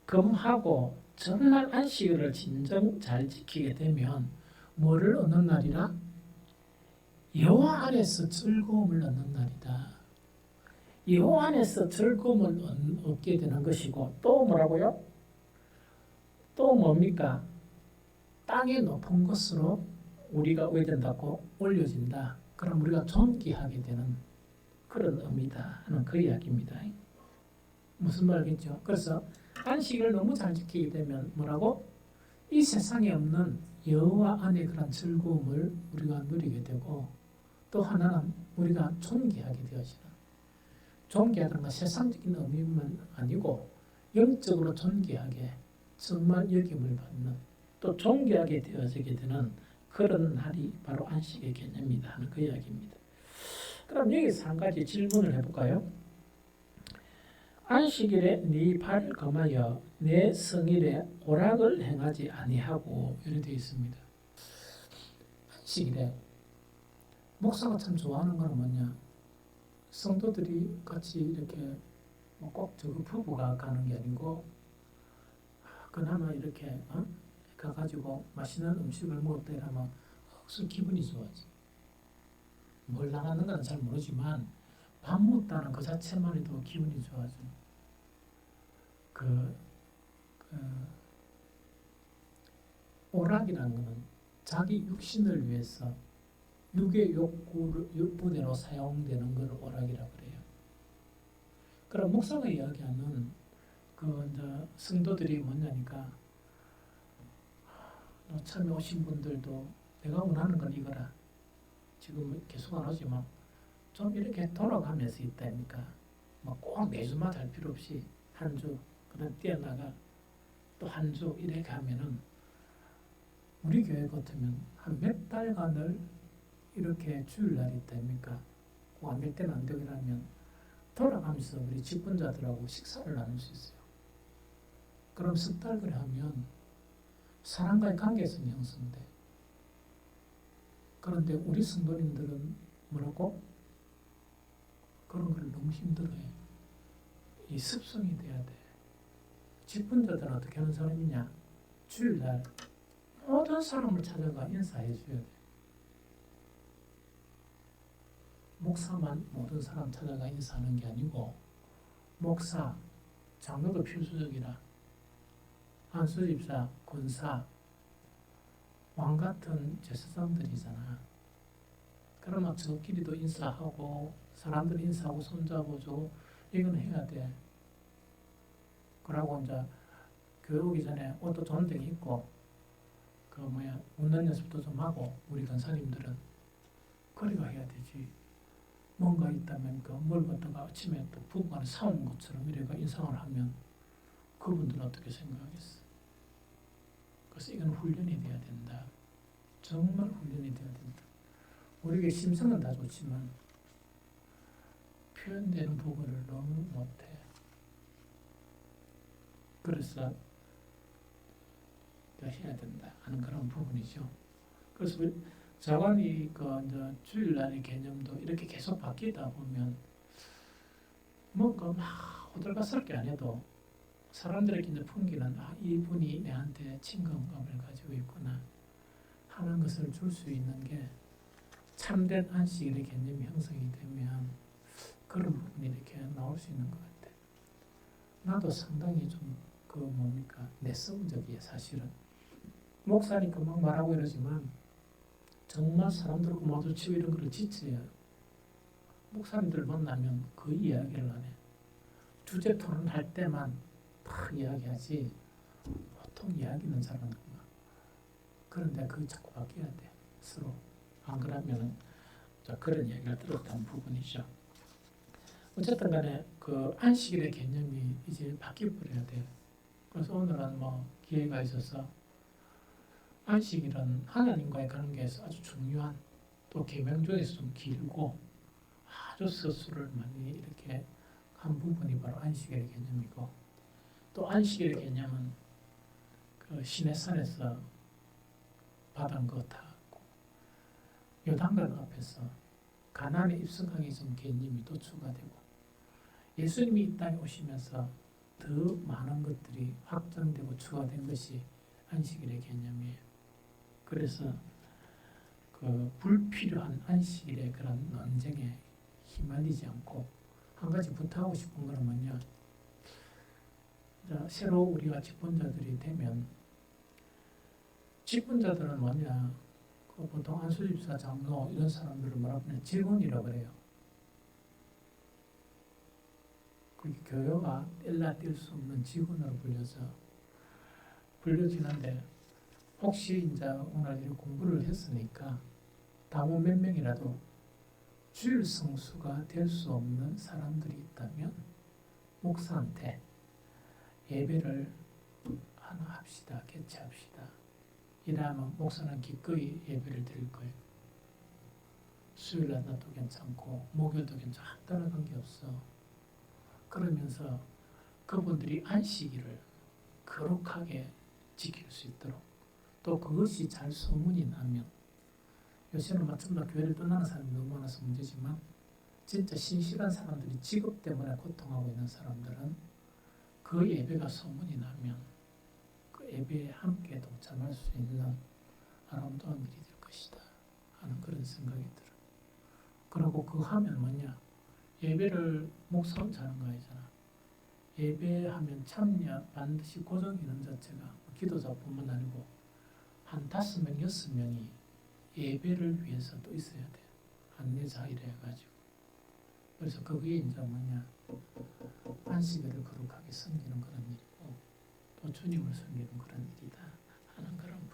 A: 금하고 정말 안식일을 진정 잘 지키게 되면 뭐를 얻는 날이라? 여호와 안에서 즐거움을 얻는 날이다. 여호와 안에서 즐거움을 얻게 되는 것이고 또 뭐라고요? 또 뭡니까? 땅의 높은 곳으로 우리가 오게 된다고 올려진다. 그럼 우리가 존귀하게 되는 그런 의미다 하는 그 이야기입니다. 무슨 말이겠죠? 그래서 안식일을 너무 잘 지키게 되면 뭐라고? 이 세상에 없는 여호와 안의 그런 즐거움을 우리가 누리게 되고 또 하나는 우리가 존귀하게 되어지는 존귀하다는 건 세상적인 의미만 아니고 영적으로 존귀하게 정말 여김을 받는 또 존귀하게 되어지게 되는 그런 날이 바로 안식의 개념이다 하는 그 이야기입니다. 그럼 여기서 한 가지 질문을 해볼까요? 안식일에 네 발을 금하여 내 성일에 오락을 행하지 아니하고 이렇게 되어 있습니다. 안식일에 목사가 참 좋아하는 건 뭐냐? 성도들이 같이 이렇게 꼭 저거 부부가 가는 게 아니고 그나마 이렇게 가가지고 맛있는 음식을 먹었다 이러면 억수로 기분이 좋아지. 뭘 나가는 건 잘 모르지만 밥 먹다는 그 자체만 해도 기분이 좋아져. 오락이라는 것은 자기 육신을 위해서 육의 욕구대로 사용되는 걸 오락이라고 그래요. 그럼 목사가 이야기하는 그 이제 성도들이 뭐냐니까 처음에 오신 분들도 내가 원하는 건 이거라. 지금 계속 안 하지만 좀 이렇게 돌아가면서 있다니까. 뭐 꼭 매주마다 할 필요 없이 한 주, 그다음 뛰어나가 또 한 주 이렇게 하면은 우리 교회 같으면 한 몇 달간을 이렇게 주일날이 있다니까. 꼭안될 때는 안 되긴 하면 돌아가면서 우리 직분자들하고 식사를 나눌 수 있어요. 그럼 석 달 그래 하면 사람과의 관계성이 형성돼. 그런데 우리 성도님들은 뭐라고? 그런 걸 너무 힘들어해. 이 습성이 돼야 돼. 직분자들은 어떻게 하는 사람이냐? 주일날 모든 사람을 찾아가 인사해 줘야 돼. 목사만 모든 사람 찾아가 인사하는 게 아니고 목사, 장로도 필수적이라 한수집사, 권사, 왕 같은 제사장들이잖아. 그러면 저끼리도 인사하고 사람들 인사하고 손잡아주고 이건 해야 돼. 그러고 이제 교회 오기 전에 옷도 존대기 입고 웃는 연습도 좀 하고 우리 권사님들은 그리고 해야 되지. 뭔가 있다면 뭘 갖다가 아침에 또 부부간에 싸우는 것처럼 이래가 인상을 하면 그분들은 어떻게 생각하겠어? 그래서 이건 훈련이 돼야 된다. 정말 훈련이 돼야 된다. 우리에게 심성은 다 좋지만 표현되는 부분을 너무 못해. 그래서 해야 된다 하는 그런 부분이죠. 그래서 자관이 이제 주일날의 개념도 이렇게 계속 바뀌다 보면 뭔가 막 호들갑스럽게 안 해도 사람들에게 이제 풍기는 이분이 내한테 친근감을 가지고 있구나 하는 것을 줄 수 있는 게 참된 안식일의 개념이 형성이 되면 그런 부분이 이렇게 나올 수 있는 것 같아. 나도 상당히 좀 내성적이야 사실은. 목사니까 막 말하고 이러지만 정말 사람들하고 마주치고 이런 거를 지쳐요. 목사님들 만나면 거의 이야기를 안 해. 주제 토론할 때만 막 이야기하지 보통 이야기는 잘 안 하고. 그런데 그게 자꾸 바뀌어야 돼 서로. 안 그러면 그런 이야기를 들었던 부분이죠. 어쨌든 간에 그 안식일의 개념이 이제 바뀌어버려야 돼요. 그래서 오늘은 기회가 있어서 안식일은 하나님과의 관계에서 아주 중요한 또 계명 중에서 좀 길고 아주 서술을 많이 이렇게 한 부분이 바로 안식일의 개념이고, 또 안식일의 개념은 그 시내산에서 받은 것하고 요단강 앞에서 가나안에 입성하기 전 개념이 또 추가되고, 예수님이 이 땅에 오시면서 더 많은 것들이 확장되고 추가된 것이 안식일의 개념이에요. 그래서 그 불필요한 안식일의 그런 논쟁에 휘말리지 않고 한 가지 부탁하고 싶은 거는 뭐냐, 새로 우리가 직분자들이 되면 직분자들은 뭐냐, 보통 안수집사, 장로 이런 사람들을 뭐라고 하냐, 직원이라고 그래요. 그게 교회가 뗄라 뗄 수 없는 직원으로 불려지는데, 혹시 이제 오늘 이런 공부를 했으니까 다모 몇 명이라도 주일 성수가 될 수 없는 사람들이 있다면 목사한테 예배를 하나 합시다, 개최합시다. 이러면 목사는 기꺼이 예배를 드릴 거예요. 수요일 날도 괜찮고 목요일도 괜찮고 따라 관계없어. 그러면서 그분들이 안식일을 거룩하게 지킬 수 있도록, 또 그것이 잘 소문이 나면, 요새는 마침 교회를 떠나는 사람이 너무 많아서 문제지만 진짜 신실한 사람들이 직업 때문에 고통하고 있는 사람들은 그 예배가 소문이 나면 그 예배에 함께 동참할 수 있는 아름다운 일이 될 것이다 하는 그런 생각이 들어요. 그리고 그거 하면 뭐냐, 예배를 목사 혼자 하는 거 아니잖아. 예배하면 참여 반드시 고정 인원 자체가 기도자뿐만 아니고 한 5명, 6명이 예배를 위해서 또 있어야 돼. 안내자 이래가지고. 그래서 그게 이제 뭐냐, 안식일을 거룩하게 섬기는 그런 일이고 또 주님을 섬기는 그런 일이다 하는 그런